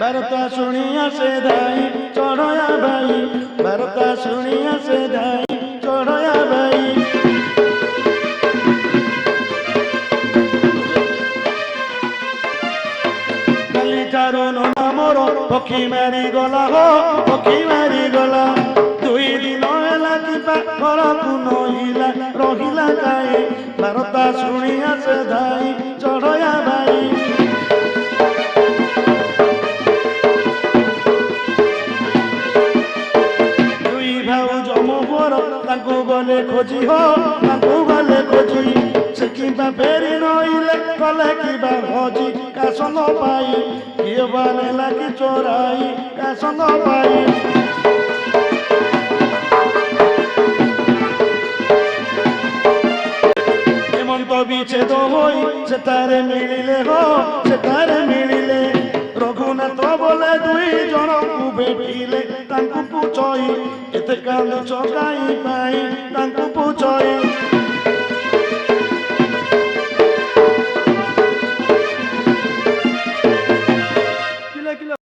বার্তা শুনিয়া সে ধাই চড়য়া ভাই, বার্তা শুনিয়া সে ধাই চড়য়া ভাই। কালিঠাରୁ ନନା ମୋର ପକ୍ଷୀ ମାରି ଗଲା ହୋ, ପକ୍ଷୀ ମାରି ଗଲା। 2 ଦିନ ହେଲା କିବା ଘରକୁ ନଇଲା, ରହିଲା କାହିଁ ବାର୍ତା ଶୁଣିଆ ସେ ଧାଇ ଚଢ଼ୟା ଭାଇ। ଦୁଇ ଭାଉଜ ମୋ ପୁଅର ତାଙ୍କୁ ଗଲେ ଖୋଜି ହୋ, ତାଙ୍କୁ ଗଲେ ଖୋଜି। ସେ କିମ୍ବା ଫେରି ନଇଲେ କଲେ କିବା ଭୋଜି କାସନ ପାଇ, କିଏ ବା ନେଲା କି ଚୋରାଇ କାସନ ପାଇ। ହେମନ୍ତ ବିଚ୍ଛେଦ ହୋଇ ସେଠାରେ ମିଳିଲେ ହୋ, ସେଠାରେ ମିଳିଲେ। ରଘୁନାଥ ବୋଲେ 2 ଜଣଙ୍କୁ ଭେଟିଲେ, ତାଙ୍କୁ ପୁଛଇ ଏତେ କାନ୍ଦୁଛ କାହିଁ ପାଇଁ, ତାଙ୍କୁ ପୁଛଇ।